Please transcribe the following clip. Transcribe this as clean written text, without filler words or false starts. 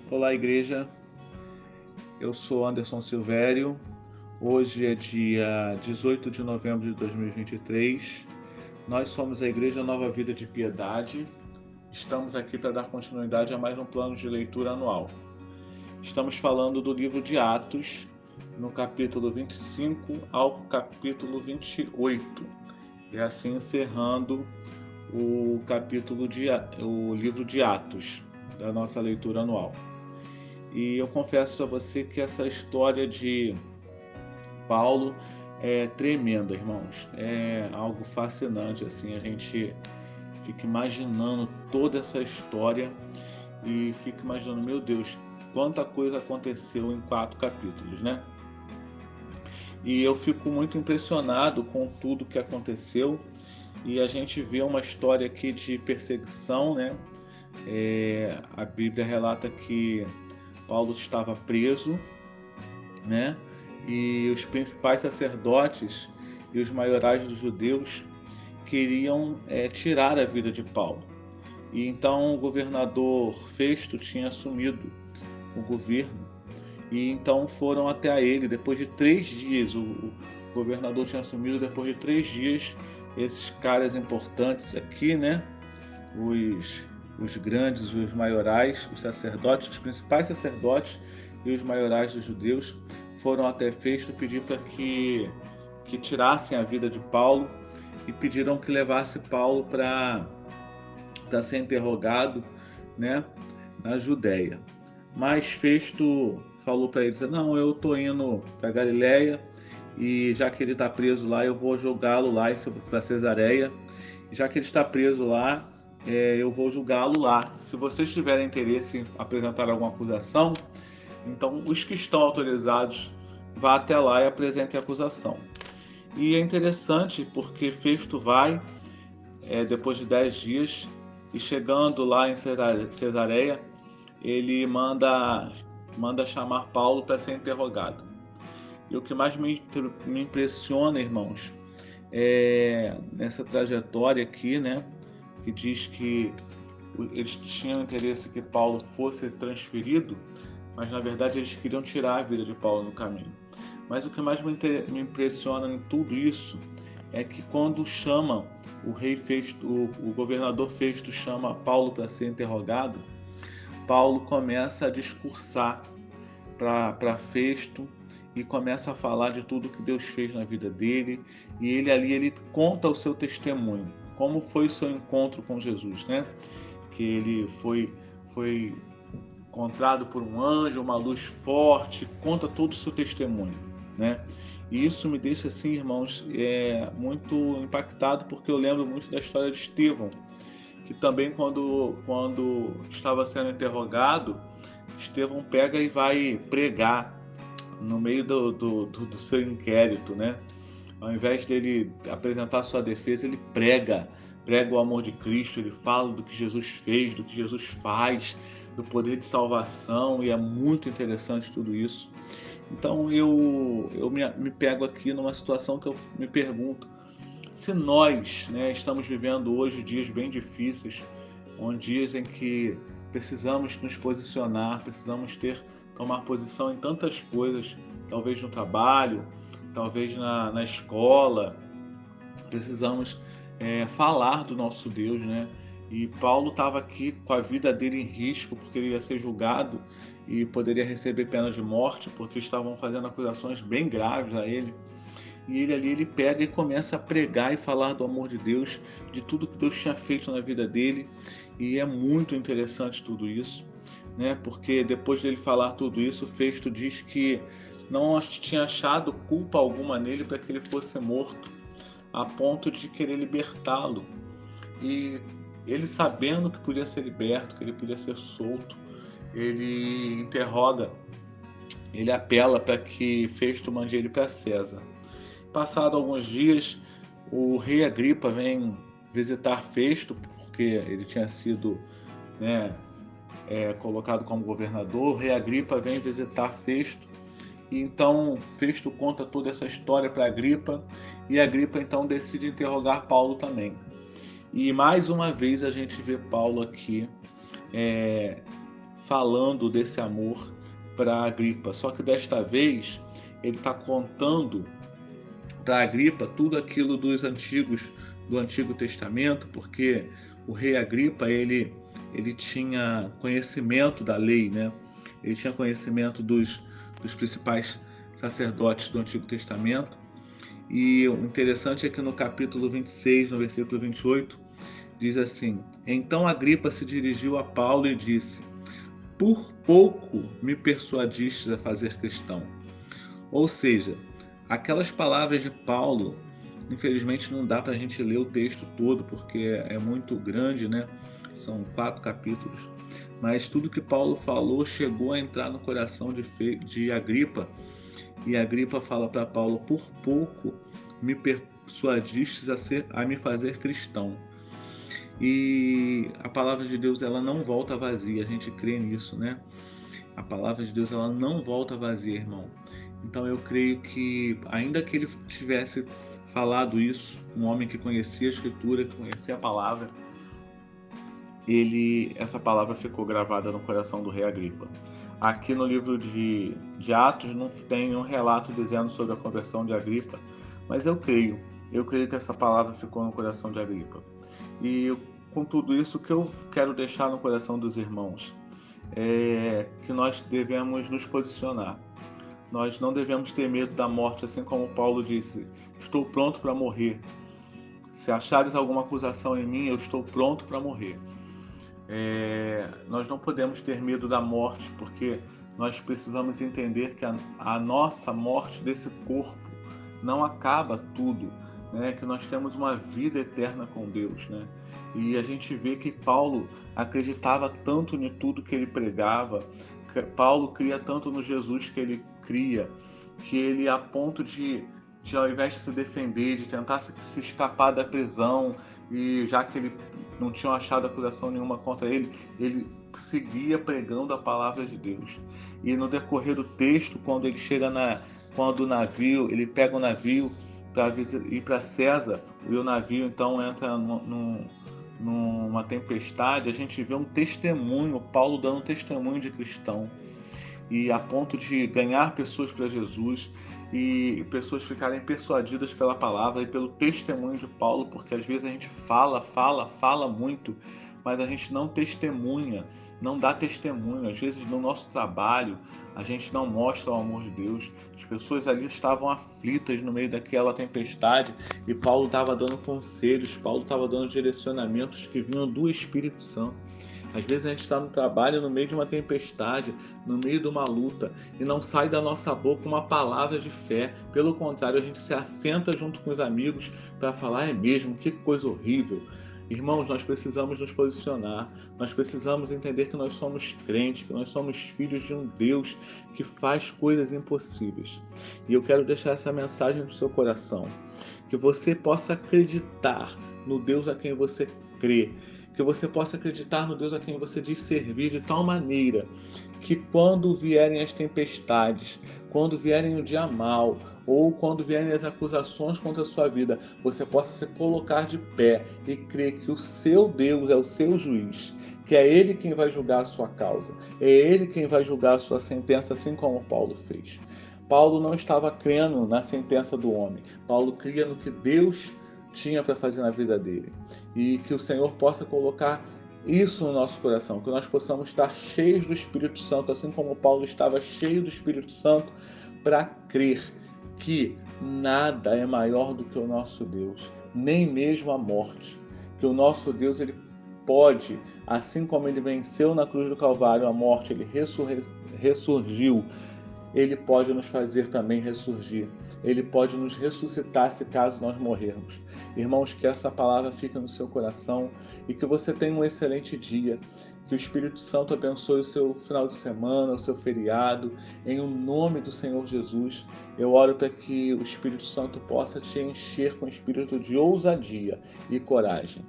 Olá, igreja. Eu sou Anderson Silvério. Hoje é dia 18 de novembro de 2023. Nós somos a Igreja Nova Vida de Piedade. Estamos aqui para dar continuidade a mais um plano de leitura anual. Estamos falando do livro de Atos, no capítulo 25 ao capítulo 28. E assim encerrando o livro de Atos, da nossa leitura anual. E eu confesso a você que essa história de Paulo é tremenda, irmãos. É algo fascinante, assim, a gente fica imaginando toda essa história e fica imaginando, meu Deus, quanta coisa aconteceu em 4 capítulos, né? E eu fico muito impressionado com tudo que aconteceu e a gente vê uma história aqui de perseguição, né? A Bíblia relata que Paulo estava preso, né? E os principais sacerdotes e os maiorais dos judeus queriam tirar a vida de Paulo. E então o governador Festo tinha assumido o governo e então foram até ele depois de 3 dias. O governador tinha assumido depois de 3 dias. Esses caras importantes aqui, né? Os grandes, os maiorais, os sacerdotes, os principais sacerdotes e os maiorais dos judeus foram até Festo pedir para que tirassem a vida de Paulo e pediram que levasse Paulo para ser interrogado, né, na Judéia. Mas Festo falou para eles: não, eu estou indo para Galiléia e já que ele está preso lá, eu vou julgá-lo lá para Cesareia. Já que ele está preso lá, eu vou julgá-lo lá. Se vocês tiverem interesse em apresentar alguma acusação, então os que estão autorizados vá até lá e apresentem a acusação. E é interessante porque Festo vai, depois de 10 dias, e chegando lá em Cesareia, ele manda chamar Paulo para ser interrogado. E o que mais me impressiona, irmãos, nessa trajetória aqui, né, que diz que eles tinham interesse que Paulo fosse transferido, mas na verdade eles queriam tirar a vida de Paulo no caminho. Mas o que mais me impressiona em tudo isso é que quando chama o rei Festo, o governador Festo chama Paulo para ser interrogado, Paulo começa a discursar para Festo e começa a falar de tudo que Deus fez na vida dele, e ele conta o seu testemunho, como foi o seu encontro com Jesus, né? Que ele foi encontrado por um anjo, uma luz forte, conta todo o seu testemunho, né? E isso me deixa assim, irmãos, muito impactado, porque eu lembro muito da história de Estevão, que também quando estava sendo interrogado, Estevão pega e vai pregar no meio do seu inquérito, né? Ao invés dele apresentar sua defesa, ele prega o amor de Cristo, ele fala do que Jesus fez, do que Jesus faz, do poder de salvação, e é muito interessante tudo isso. Então eu me pego aqui numa situação que eu me pergunto: se nós, né, estamos vivendo hoje dias bem difíceis, dias em que precisamos nos posicionar, precisamos tomar posição em tantas coisas, talvez no trabalho, talvez na escola, precisamos falar do nosso Deus, né? E Paulo estava aqui com a vida dele em risco, porque ele ia ser julgado e poderia receber pena de morte, porque estavam fazendo acusações bem graves a ele. E ele pega e começa a pregar e falar do amor de Deus, de tudo que Deus tinha feito na vida dele. E é muito interessante tudo isso, né? Porque depois dele falar tudo isso, Festo diz que não tinha achado culpa alguma nele para que ele fosse morto, a ponto de querer libertá-lo. E ele, sabendo que podia ser liberto, que ele podia ser solto, ele interroga, ele apela para que Festo mande ele para César. Passado alguns dias, o rei Agripa vem visitar Festo, porque ele tinha sido, né, colocado como governador. O rei Agripa vem visitar Festo, e então Festo conta toda essa história para Agripa, e Agripa então decide interrogar Paulo também. E mais uma vez a gente vê Paulo aqui falando desse amor para Agripa. Só que desta vez ele está contando para Agripa tudo aquilo do Antigo Testamento, porque o rei Agripa ele tinha conhecimento da lei, né? Ele tinha conhecimento dos principais sacerdotes do Antigo Testamento. E o interessante é que no capítulo 26, no versículo 28, diz assim: Então Agripa se dirigiu a Paulo e disse: Por pouco me persuadistes a fazer cristão. Ou seja, aquelas palavras de Paulo, infelizmente não dá para a gente ler o texto todo, porque é muito grande, né? São 4 capítulos. Mas tudo que Paulo falou chegou a entrar no coração de Agripa. E Agripa fala para Paulo: Por pouco me persuadistes a me fazer cristão. E a palavra de Deus, ela não volta vazia, a gente crê nisso, né? A palavra de Deus, ela não volta vazia, irmão. Então eu creio que, ainda que ele tivesse falado isso, um homem que conhecia a Escritura, que conhecia a palavra, essa palavra ficou gravada no coração do rei Agripa. Aqui no livro de Atos não tem um relato dizendo sobre a conversão de Agripa, mas eu creio que essa palavra ficou no coração de Agripa. E com tudo isso, o que eu quero deixar no coração dos irmãos é que nós devemos nos posicionar. Nós não devemos ter medo da morte, assim como Paulo disse: estou pronto para morrer. Se achares alguma acusação em mim, eu estou pronto para morrer. Nós não podemos ter medo da morte, porque nós precisamos entender que a nossa morte desse corpo não acaba tudo, né? Que nós temos uma vida eterna com Deus, né? E a gente vê que Paulo acreditava tanto em tudo que ele pregava, Paulo cria tanto no Jesus que ele cria, que ele, a ponto de ao invés de se defender, de tentar se escapar da prisão, e já que ele não tinha achado acusação nenhuma contra ele, ele seguia pregando a palavra de Deus. E no decorrer do texto, quando ele chega quando o navio, ele pega o navio para ir para César, e o navio então entra numa tempestade, a gente vê um testemunho, Paulo dando um testemunho de cristão, e a ponto de ganhar pessoas para Jesus, e pessoas ficarem persuadidas pela palavra e pelo testemunho de Paulo, porque às vezes a gente fala muito, mas a gente não testemunha, não dá testemunho. Às vezes no nosso trabalho a gente não mostra o amor de Deus. As pessoas ali estavam aflitas no meio daquela tempestade e Paulo estava dando conselhos, Paulo estava dando direcionamentos que vinham do Espírito Santo. Às vezes a gente está no trabalho, no meio de uma tempestade, no meio de uma luta, e não sai da nossa boca uma palavra de fé. Pelo contrário, a gente se assenta junto com os amigos para falar: é mesmo, que coisa horrível. Irmãos, nós precisamos nos posicionar, nós precisamos entender que nós somos crentes, que nós somos filhos de um Deus que faz coisas impossíveis. E eu quero deixar essa mensagem no seu coração, que você possa acreditar no Deus a quem você crê, que você possa acreditar no Deus a quem você diz servir, de tal maneira que quando vierem as tempestades, quando vierem o dia mal, ou quando vierem as acusações contra a sua vida, você possa se colocar de pé e crer que o seu Deus é o seu juiz, que é Ele quem vai julgar a sua causa, é Ele quem vai julgar a sua sentença, assim como Paulo fez. Paulo não estava crendo na sentença do homem, Paulo cria no que Deus tinha para fazer na vida dele, e que o Senhor possa colocar isso no nosso coração, que nós possamos estar cheios do Espírito Santo, assim como Paulo estava cheio do Espírito Santo, para crer que nada é maior do que o nosso Deus, nem mesmo a morte, que o nosso Deus, ele pode, assim como ele venceu na cruz do Calvário a morte, ele ressurgiu, ele pode nos fazer também ressurgir. Ele pode nos ressuscitar se caso nós morrermos. Irmãos, que essa palavra fique no seu coração e que você tenha um excelente dia. Que o Espírito Santo abençoe o seu final de semana, o seu feriado. Em o nome do Senhor Jesus, eu oro para que o Espírito Santo possa te encher com espírito de ousadia e coragem.